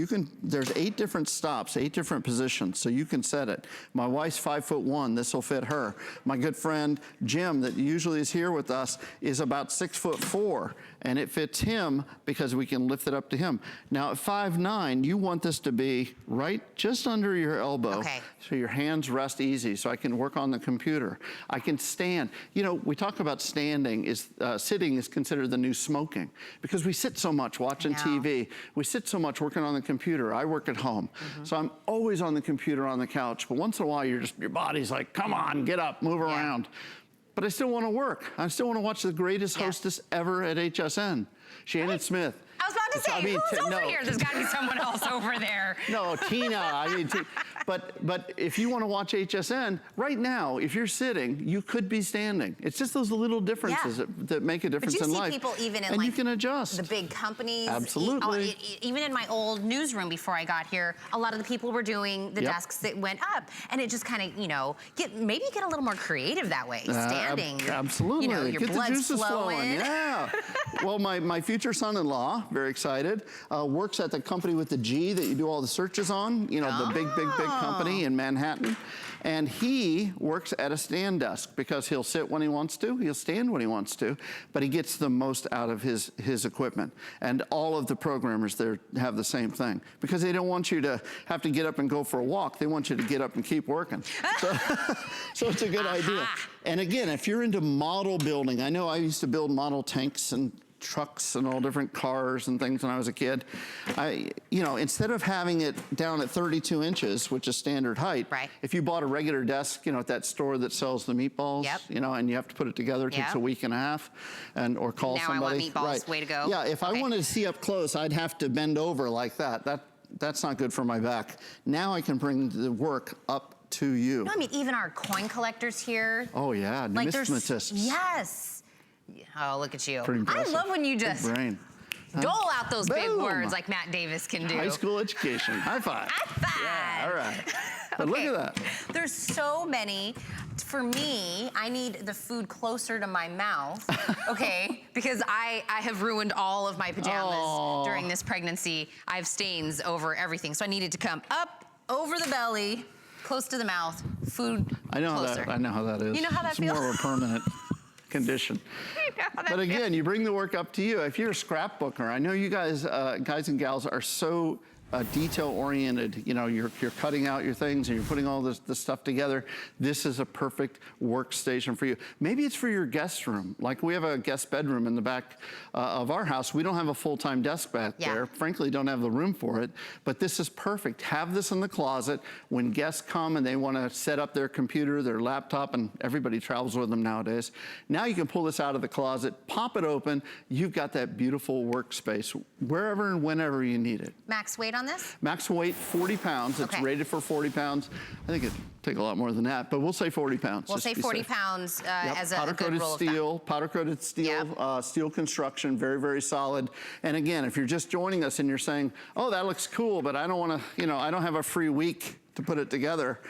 there's 8 different stops, 8 different positions, so you can set it. My wife's 5'1", this will fit her. My good friend Jim, that usually is here with us, is about 6'4", and it fits him because we can lift it up up to him. Now at 5'9", you want this to be right just under your elbow. Okay. So your hands rest easy, so I can work on the computer. I can stand. You know, we talk about standing, sitting is considered the new smoking, because we sit so much watching TV. We sit so much working on the computer. I work at home. So I'm always on the computer on the couch, but once in a while your body's like, come on, get up, move around. But I still want to work. I still want to watch the greatest hostess ever at HSN, Shannon Smith. I was about to say, who's over here? There's got to be someone else over there. No, Tina. I mean, but if you want to watch HSN, right now, if you're sitting, you could be standing. It's just those little differences that make a difference in life. But you see people even in and like you can adjust. the big companies. Absolutely. Even in my old newsroom before I got here, a lot of the people were doing the desks that went up, and it just kind of, you know, maybe get a little more creative that way, standing. Absolutely. You know, your get blood's the juices flowing. Yeah. Well, my future son-in-law, very excited, works at the company with the G that you do all the searches on, you know, the big company in Manhattan. And he works at a stand desk because he'll sit when he wants to, he'll stand when he wants to, but he gets the most out of his equipment. And all of the programmers there have the same thing, because they don't want you to have to get up and go for a walk. They want you to get up and keep working. So it's a good idea. And again, if you're into model building, I know I used to build model tanks and trucks and all different cars and things when I was a kid. You know, instead of having it down at 32 inches, which is standard height, if you bought a regular desk, you know, at that store that sells the meatballs, you know, and you have to put it together, it takes a week and a half, or call somebody. Now I want meatballs, way to go. Yeah, if I wanted to see up close, I'd have to bend over like that. That's not good for my back. Now I can bring the work up to you. No, I mean, even our coin collectors here. Oh yeah, like numismatists. Yes. Oh, look at you. I love when you just dole out those big words like Matt Davis can do. High school education. High five. High five. Yeah, all right. But look at that. There's so many. For me, I need the food closer to my mouth, okay? Because I have ruined all of my pajamas during this pregnancy. I have stains over everything. So I needed to come up, over the belly, close to the mouth, food closer. I know how that is. You know how that feels? It's more of a permanent condition. But again, you bring the work up to you. If you're a scrapbooker, I know you guys and gals are so detail oriented. You know, you're cutting out your things and you're putting all this stuff together. This is a perfect workstation for you. Maybe it's for your guest room. Like we have a guest bedroom in the back of our house. We don't have a full-time desk back there. Frankly, don't have the room for it, but this is perfect. Have this in the closet. When guests come and they want to set up their computer, their laptop, and everybody travels with them nowadays. Now you can pull this out of the closet, pop it open. You've got that beautiful workspace wherever and whenever you need it. Max weight on this? Max weight, 40 pounds. It's rated for 40 pounds. I think it'd take a lot more than that, but we'll say 40 pounds. We'll say 40 pounds as a good rule of thumb. Powder-coated steel, steel construction, very, very solid. And again, if you're just joining us and you're saying, oh, that looks cool, but I don't want to, you know, I don't have a free week to put it together.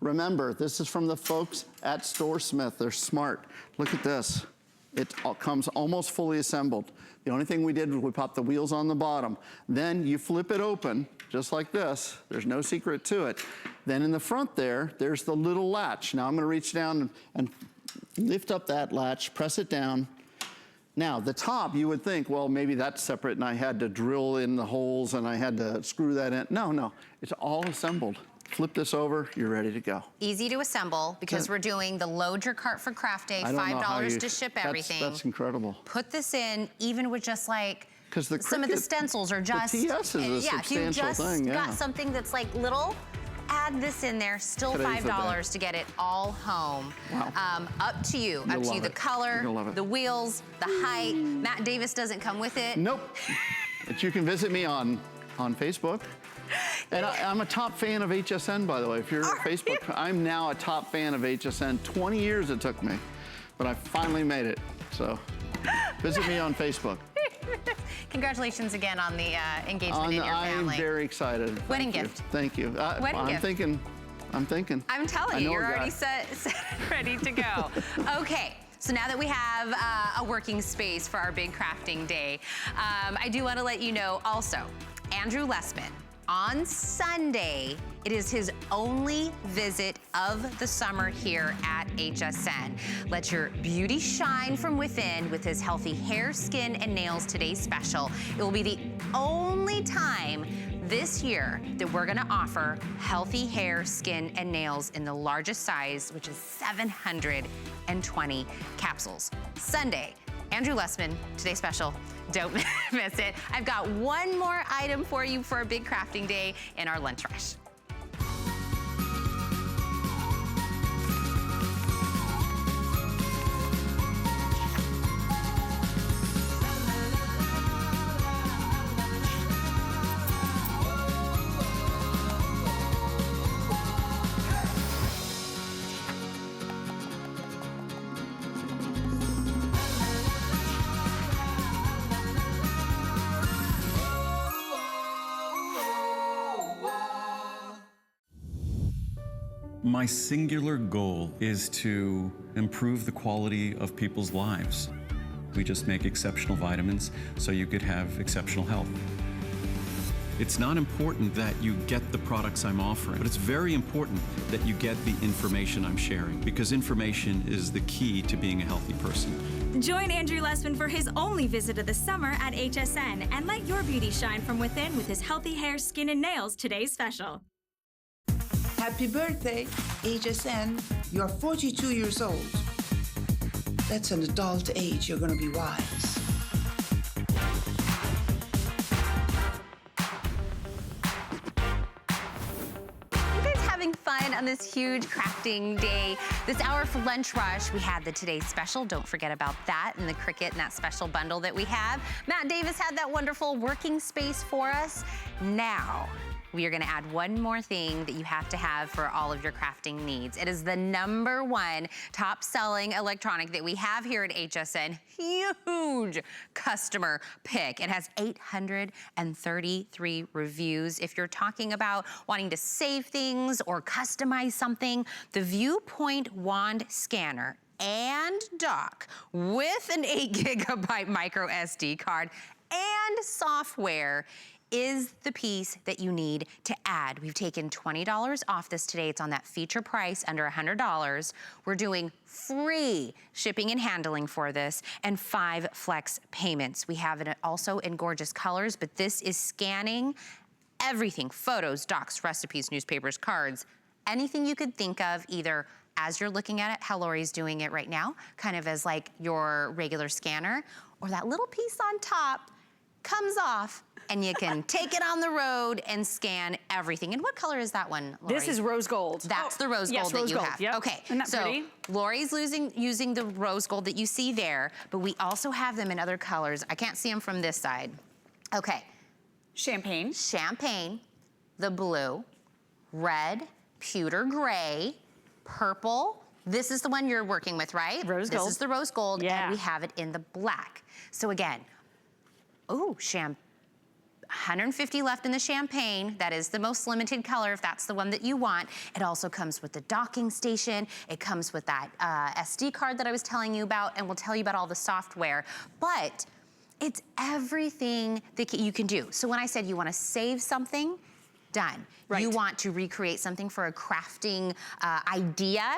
Remember, this is from the folks at StoreSmith. They're smart. Look at this. It comes almost fully assembled. The only thing we did was we popped the wheels on the bottom. Then you flip it open, just like this. There's no secret to it. Then in the front there's the little latch. Now I'm gonna reach down and lift up that latch, press it down. Now the top, you would think, well, maybe that's separate and I had to drill in the holes and I had to screw that in. No, it's all assembled. Flip this over, you're ready to go. Easy to assemble because we're doing the load your cart for craft day, $5 to ship everything. That's incredible. Put this in, even with just like some of the stencils are just. The TS is a substantial thing, if you just got something that's like little, add this in there, still $5 to get it all home. Wow. Up to you, the color, the wheels, the height. Matt Davis doesn't come with it. Nope. But you can visit me on Facebook. And I'm a top fan of HSN, by the way. If you're on Facebook, I'm now a top fan of HSN. 20 years it took me, but I finally made it. So visit me on Facebook. Congratulations again on the engagement in your family. I'm very excited. Wedding gift. Thank you. Wedding gift. I'm thinking. I'm telling you, you're already set ready to go. Okay. So now that we have a working space for our big crafting day, I do want to let you know also, Andrew Lessman on Sunday, it is his only visit of the summer here at HSN. Let your beauty shine from within with his healthy hair, skin, and nails today's special. It will be the only time this year that we're gonna offer healthy hair, skin, and nails in the largest size, which is 720 capsules. Sunday, Andrew Lessman, today's special. Don't miss it. I've got one more item for you for a big crafting day in our lunch rush. My singular goal is to improve the quality of people's lives. We just make exceptional vitamins so you could have exceptional health. It's not important that you get the products I'm offering, but it's very important that you get the information I'm sharing, because information is the key to being a healthy person. Join Andrew Lessman for his only visit of the summer at HSN and let your beauty shine from within with his healthy hair, skin, and nails today's special. Happy birthday, HSN. You're 42 years old. That's an adult age. You're gonna be wise. Fun on this huge crafting day. This hour for Lunch Rush, we had the Today's Special. Don't forget about that and the Cricut and that special bundle that we have. Matt Davis had that wonderful working space for us. Now, we are gonna add one more thing that you have to have for all of your crafting needs. It is the #1 top selling electronic that we have here at HSN. Huge customer pick. It has 833 reviews. If you're talking about wanting to save things or customize something, the Viewpoint Wand Scanner and dock with an 8GB micro SD card and software is the piece that you need to add. We've taken $20 off this today. It's on that feature price under $100. We're doing free shipping and handling for this and 5 flex payments. We have it also in gorgeous colors, but this is scanning everything, photos, docs, recipes, newspapers, cards, anything you could think of, either as you're looking at it, how Lori's doing it right now, kind of as like your regular scanner, or that little piece on top comes off and you can take it on the road and scan everything. And what color is that one, Lori? This is rose gold. That's the rose gold that you have. Yep. Okay, Isn't that so pretty? Lori's using the rose gold that you see there, but we also have them in other colors. I can't see them from this side. Okay. Champagne. Champagne, the blue, red, pewter gray, purple. This is the one you're working with, right? Rose gold. This is the rose gold, Yeah. and we have it in the black. So again, 150 left in the champagne. That is the most limited color if that's the one that you want. It also comes with the docking station. It comes with that SD card that I was telling you about, and we'll tell you about all the software. But it's everything that you can do. So when I said you want to save something, done. Right. You want to recreate something for a crafting idea,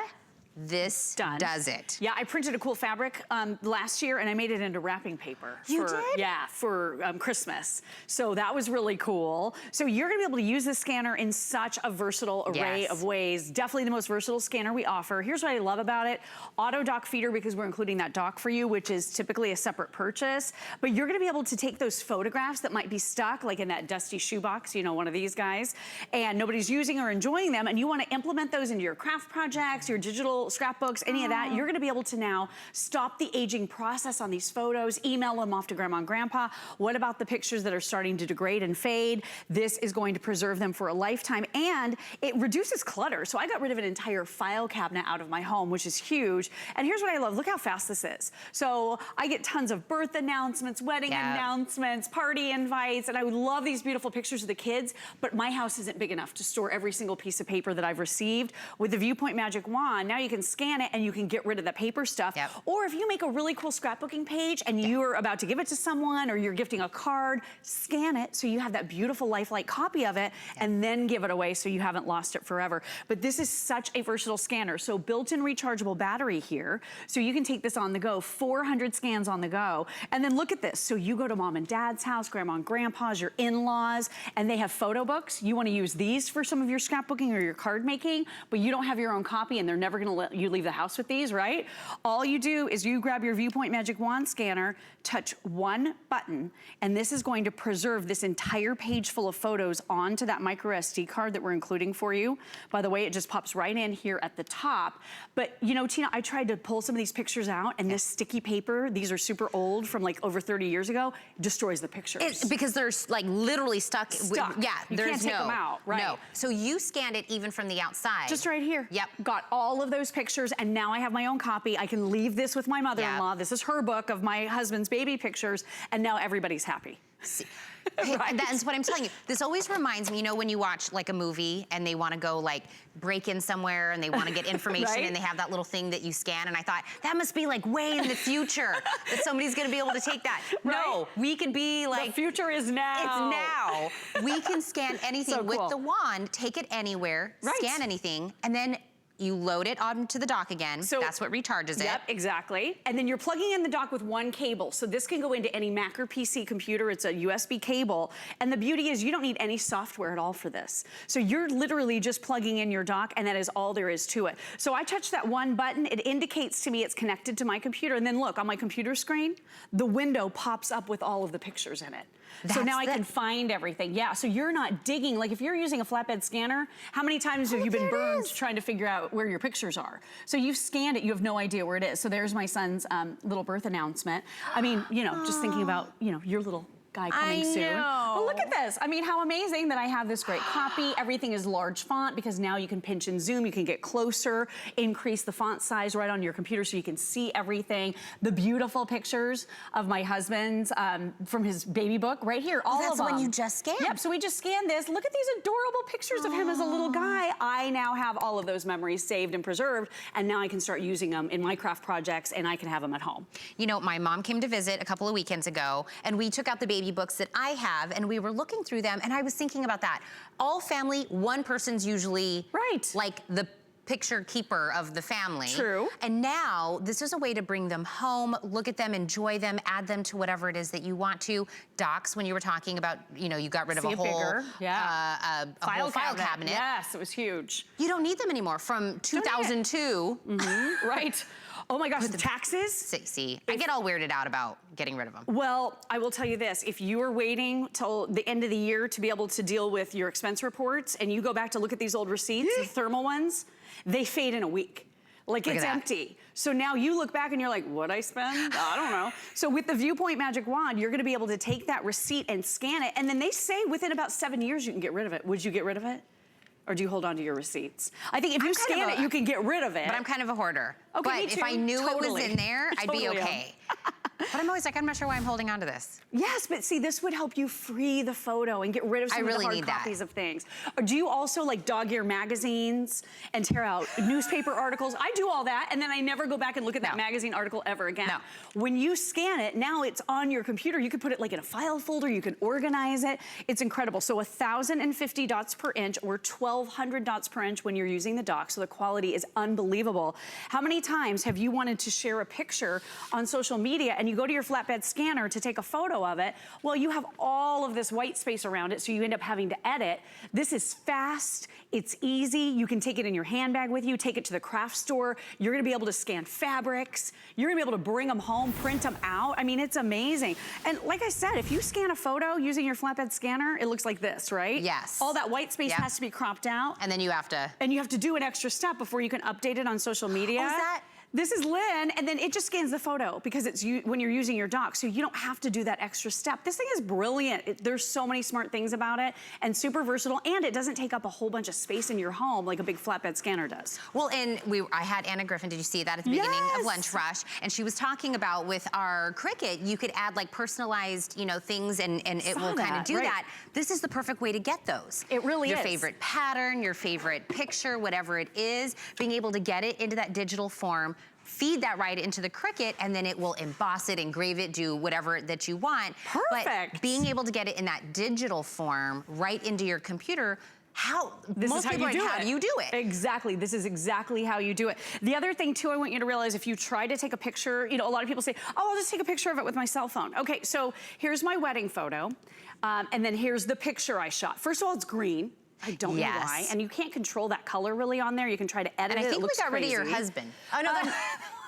this does it. Yeah, I printed a cool fabric last year and I made it into wrapping paper. You did? Yeah, for Christmas. So that was really cool. So you're gonna be able to use this scanner in such a versatile array of ways. Definitely the most versatile scanner we offer. Here's what I love about it. Auto dock feeder, because we're including that dock for you, which is typically a separate purchase. But you're gonna be able to take those photographs that might be stuck, like in that dusty shoebox, you know, one of these guys, and nobody's using or enjoying them, and you wanna implement those into your craft projects, your digital scrapbooks, any of that, you're gonna be able to now stop the aging process on these photos, email them off to grandma and grandpa. What about the pictures that are starting to degrade and fade? This is going to preserve them for a lifetime, and it reduces clutter. So I got rid of an entire file cabinet out of my home, which is huge. And here's what I love, look how fast this is. So I get tons of birth announcements, wedding announcements, party invites, and I would love these beautiful pictures of the kids, but my house isn't big enough to store every single piece of paper that I've received. With the Viewpoint Magic Wand, now you can can scan it and you can get rid of the paper stuff. Yep. Or if you make a really cool scrapbooking page and you're about to give it to someone or you're gifting a card, scan it so you have that beautiful lifelike copy of it and then give it away so you haven't lost it forever. But this is such a versatile scanner. So built-in rechargeable battery here, so you can take this on the go, 400 scans on the go. And then look at this. So you go to mom and dad's house, grandma and grandpa's, your in-laws, and they have photo books. You want to use these for some of your scrapbooking or your card making, but you don't have your own copy and they're never going to let you leave the house with these, right? All you do is you grab your Viewpoint Magic Wand scanner, touch one button, and this is going to preserve this entire page full of photos onto that micro SD card that we're including for you. By the way, it just pops right in here at the top. But you know, Tina, I tried to pull some of these pictures out and this sticky paper, these are super old from like over 30 years ago, destroys the pictures. Because they're like literally stuck. Yeah, you can't take them out, right? No. So you scanned it even from the outside. Just right here. Yep. Got all of those pictures and now I have my own copy. I can leave this with my mother-in-law. This is her book of my husband's baby pictures and now everybody's happy. Right. That's what I'm telling you. This always reminds me, you know, when you watch like a movie and they want to go like break in somewhere and they want to get information and they have that little thing that you scan, and I thought that must be like way in the future that somebody's going to be able to take that. No, we could be like, the future is now. It's now. We can scan anything with the wand, take it anywhere, scan anything, and then you load it onto the dock again. So that's what recharges it. Yep, exactly. And then you're plugging in the dock with one cable. So this can go into any Mac or PC computer. It's a USB cable. And the beauty is you don't need any software at all for this. So you're literally just plugging in your dock and that is all there is to it. So I touch that one button, it indicates to me it's connected to my computer. And then look, on my computer screen, the window pops up with all of the pictures in it. So now I can find everything. Yeah, so you're not digging. Like if you're using a flatbed scanner, how many times have you been burned trying to figure out where your pictures are? So you've scanned it, you have no idea where it is. So there's my son's little birth announcement. I mean, you know, just thinking about, you know, your little guy coming soon. But look at this. I mean, how amazing that I have this great copy. Everything is large font because now you can pinch and zoom. You can get closer, increase the font size right on your computer so you can see everything. The beautiful pictures of my husband's from his baby book right here. All of them. That's the one you just scanned. Yep, so we just scanned this. Look at these adorable pictures of him as a little guy. I now have all of those memories saved and preserved, and now I can start using them in my craft projects and I can have them at home. You know, my mom came to visit a couple of weekends ago and we took out the baby books that I have and we were looking through them and I was thinking about that. All family, one person's usually like the picture keeper of the family. True. And now this is a way to bring them home, look at them, enjoy them, add them to whatever it is that you want to. Docks, when you were talking about, you know, you got rid of a whole whole file cabinet. Yes, it was huge. You don't need them anymore from 2002. Right. Oh my gosh, the taxes? See, I get all weirded out about getting rid of them. Well, I will tell you this, if you are waiting till the end of the year to be able to deal with your expense reports and you go back to look at these old receipts, the thermal ones, they fade in a week. Like it's empty. So now you look back and you're like, what'd I spend? I don't know. So with the Viewpoint Magic Wand, you're gonna be able to take that receipt and scan it, and then they say within about 7 years you can get rid of it. Would you get rid of it? Or do you hold on to your receipts? I think if you scan it, you can get rid of it. But I'm kind of a hoarder. Okay, but if I knew it was in there, I'd be okay. But I'm always like, I'm not sure why I'm holding on to this. Yes, but see, this would help you free the photo and get rid of some of the hard copies of things. Or do you also like dog-ear magazines and tear out newspaper articles? I do all that, and then I never go back and look at that magazine article ever again. No. When you scan it, now it's on your computer. You can put it like in a file folder, you can organize it. It's incredible. So 1,050 dots per inch or 1,200 dots per inch when you're using the dock, so the quality is unbelievable. How many times have you wanted to share a picture on social media and you go to your flatbed scanner to take a photo of it? Well, you have all of this white space around it, so you end up having to edit. This is fast, it's easy. You can take it in your handbag with you, take it to the craft store. You're gonna be able to scan fabrics. You're gonna be able to bring them home, print them out. I mean, it's amazing. And like I said, if you scan a photo using your flatbed scanner, it looks like this, right? Yes. All that white space has to be cropped out. And then you have to... And you have to do an extra step before you can update it on social media. Oh, is that... This is Lynn, and then it just scans the photo because it's when you're using your dock, so you don't have to do that extra step. This thing is brilliant. There's so many smart things about it, and super versatile, and it doesn't take up a whole bunch of space in your home like a big flatbed scanner does. Well, and I had Anna Griffin, did you see that at the beginning of Lunch Rush? And she was talking about with our Cricut, you could add like personalized, you know, things and it will kind of do that. This is the perfect way to get those. It really is. Your favorite pattern, your favorite picture, whatever it is, being able to get it into that digital form, feed that right into the Cricut, and then it will emboss it, engrave it, do whatever that you want. Perfect. But being able to get it in that digital form right into your computer, This is how you do it. Exactly, this is exactly how you do it. The other thing too, I want you to realize, if you try to take a picture, you know, a lot of people say, oh, I'll just take a picture of it with my cell phone. Okay, so here's my wedding photo, and then here's the picture I shot. First of all, it's green. I don't know why, and you can't control that color really on there. You can try to edit it. And I think we got rid of crazy. your husband. Oh no,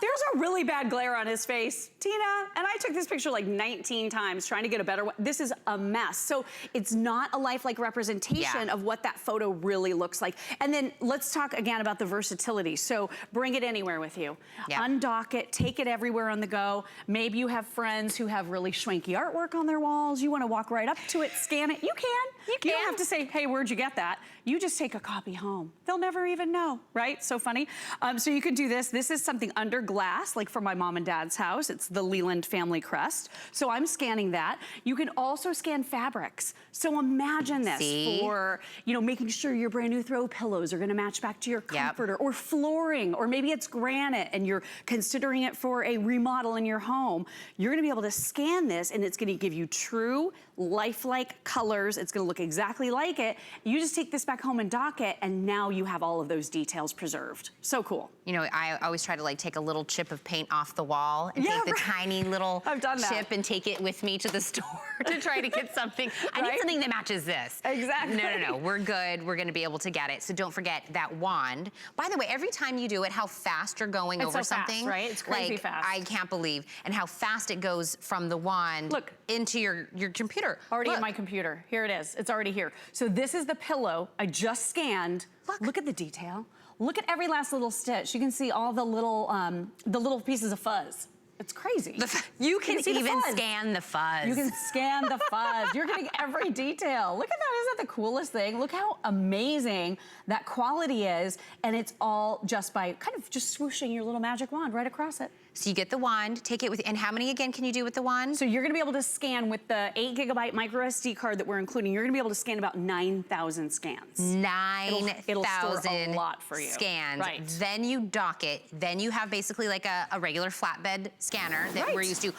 there's a really bad glare on his face, Tina, and I took this picture like 19 times trying to get a better one. This is a mess. So it's not a lifelike representation of what that photo really looks like. And then let's talk again about the versatility. So bring it anywhere with you. Undock it, take it everywhere on the go. Maybe you have friends who have really schwanky artwork on their walls. You want to walk right up to it, scan it. You can. You don't have to say, hey, where'd you get that? You just take a copy home. They'll never even know, right? So funny. So you can do this. This is something under glass, like for my mom and dad's house. It's the Leland family crest. So I'm scanning that. You can also scan fabrics. So imagine this for, you know, making sure your brand new throw pillows are gonna match back to your comforter, or flooring, or maybe it's granite and you're considering it for a remodel in your home. You're gonna be able to scan this and it's gonna give you true, lifelike colors. It's gonna look exactly like it. You just take this back home and dock it, and now you have all of those details preserved. So cool. You know, I always try to like take a little chip of paint off the wall and take the tiny little chip and take it with me to the store to try to get something. I need something that matches this. Exactly. No, we're good. We're gonna be able to get it. So don't forget that wand. By the way, every time you do it, how fast you're going over something. Fast, right? It's crazy fast. I can't believe. And how fast it goes from the wand into your computer. Already in my computer. Here it is. It's already here. So this is the pillow I just scanned. Look at the detail. Look at every last little stitch. You can see all the little pieces of fuzz. It's crazy. You can even scan the fuzz. You can scan the fuzz. You're getting every detail. Look at that, isn't that the coolest thing? Look how amazing that quality is, and it's all just by kind of just swooshing your little magic wand right across it. So you get the wand, take it with, and how many again can you do with the wand? So you're gonna be able to scan with the 8 gigabyte micro SD card that we're including. You're gonna be able to scan about 9,000 scans. 9,000 it'll store a lot for you. Scans. Right. Then you dock it. Then you have basically like a regular flatbed scanner that we're used to,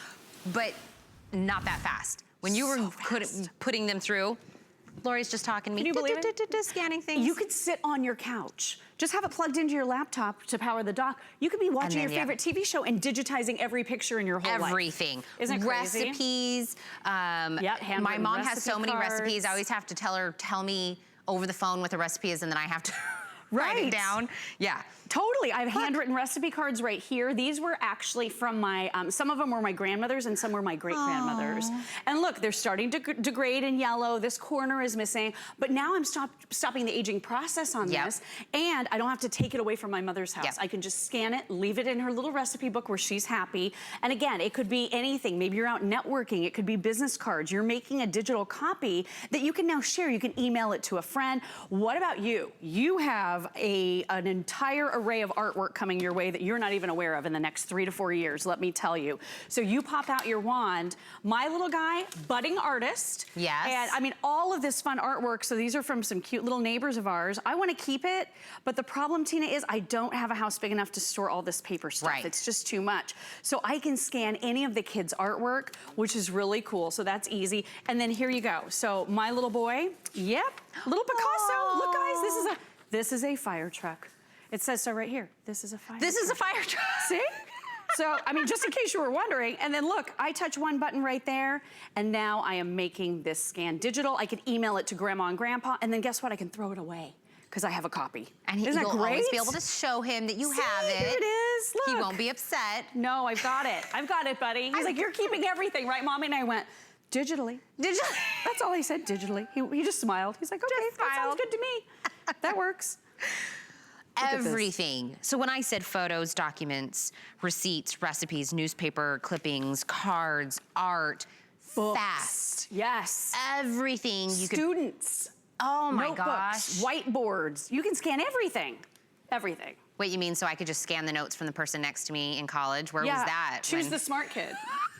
but not that fast. When you were putting them through, Lori's just talking to me. Can you believe it? Scanning things. You could sit on your couch. Just have it plugged into your laptop to power the dock. You could be watching your favorite TV show and digitizing every picture in your whole life. Everything. Isn't it crazy? Recipes. My mom has so many recipes. I always have to tell her, tell me over the phone what the recipe is, and then I have to write it down. Yeah. Totally. I have handwritten recipe cards right here. These were actually from my, some of them were my grandmother's and some were my great-grandmother's. And look, they're starting to degrade and yellow. This corner is missing. But now I'm stopping the aging process on this. And I don't have to take it away from my mother's house. I can just scan it, leave it in her little recipe book where she's happy. And again, it could be anything. Maybe you're out networking. It could be business cards. You're making a digital copy that you can now share. You can email it to a friend. What about you? You have an entire array of artwork coming your way that you're not even aware of in the next 3 to 4 years, let me tell you. So you pop out your wand. My little guy, budding artist. Yes. And I mean, all of this fun artwork, so these are from some cute little neighbors of ours. I want to keep it, but the problem, Tina, is I don't have a house big enough to store all this paper stuff. It's just too much. So I can scan any of the kids' artwork, which is really cool. So that's easy. And then here you go. So my little boy, little Picasso. Look, guys, this is a fire truck. It says so right here. This is a fire truck. This is a fire truck. See? So, I mean, just in case you were wondering. And then look, I touch one button right there, and now I am making this scan digital. I could email it to Grandma and Grandpa, and then guess what? I can throw it away because I have a copy. And you'll always be able to show him that you have it. Here it is. Look. He won't be upset. No, I've got it. I've got it, buddy. He's like, you're keeping everything, right, Mommy? And I went, digitally. Digitally. That's all he said, digitally. He just smiled. He's like, okay, that sounds good to me. That works. Everything. So when I said photos, documents, receipts, recipes, newspaper clippings, cards, art, books. Fast. Yes. Everything you could. Students. Oh my Notebooks, gosh. whiteboards. You can scan everything. Everything. Wait, you mean so I could just scan the notes from the person next to me in college? Where was that? Choose the smart kid.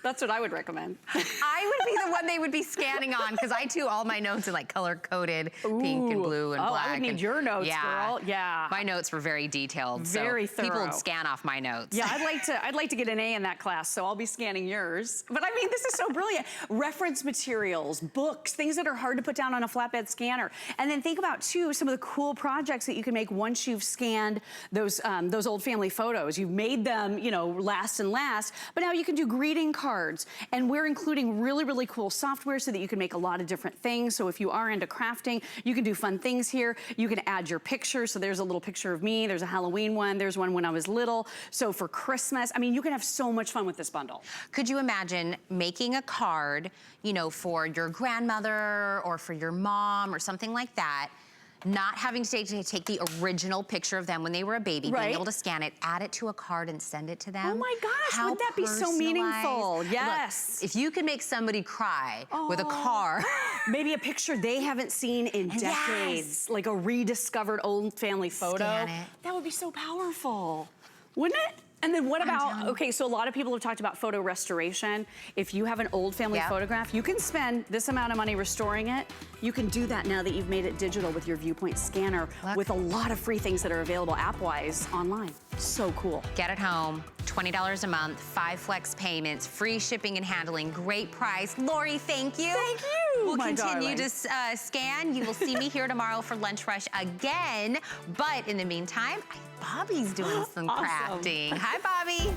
That's what I would recommend. I would be the one they would be scanning on because I do all my notes in like color-coded pink and blue and black. I would need your notes, girl. Yeah. My notes were very detailed. Very so people thorough. would scan off my notes. Yeah, I'd like to get an A in that class, so I'll be scanning yours. But I mean, this is so brilliant. Reference materials, books, things that are hard to put down on a flatbed scanner. And then think about, too, some of the cool projects that you can make once you've scanned those old family photos. You've made them, you know, last and last, but now you can do greeting cards. And we're including really, really cool software so that you can make a lot of different things. So if you are into crafting, you can do fun things here. You can add your picture. So there's a little picture of me. There's a Halloween one. There's one when I was little. So for Christmas, I mean, you can have so much fun with this bundle. Could you imagine making a card, you know, for your grandmother or for your mom or something like that, not having to take the original picture of them when they were a baby, being able to scan it, add it to a card and send it to them. Oh my gosh, wouldn't that be so meaningful? Yes. Look, if you can make somebody cry with a card. Maybe a picture they haven't seen in decades, like a rediscovered old family photo. Scan it. That would be so powerful, wouldn't it? And then what about, okay, so a lot of people have talked about photo restoration. If you have an old family photograph, you can spend this amount of money restoring it. You can do that now that you've made it digital with your Viewpoint scanner with a lot of free things that are available app-wise online. So cool. Get it home, $20 a month, 5 flex payments, free shipping and handling, great price. Lori, thank you. Thank you, We'll my continue darling. to scan. You will see me here tomorrow for Lunch Rush again. But in the meantime, Bobby's doing some crafting. Hi, Bobby.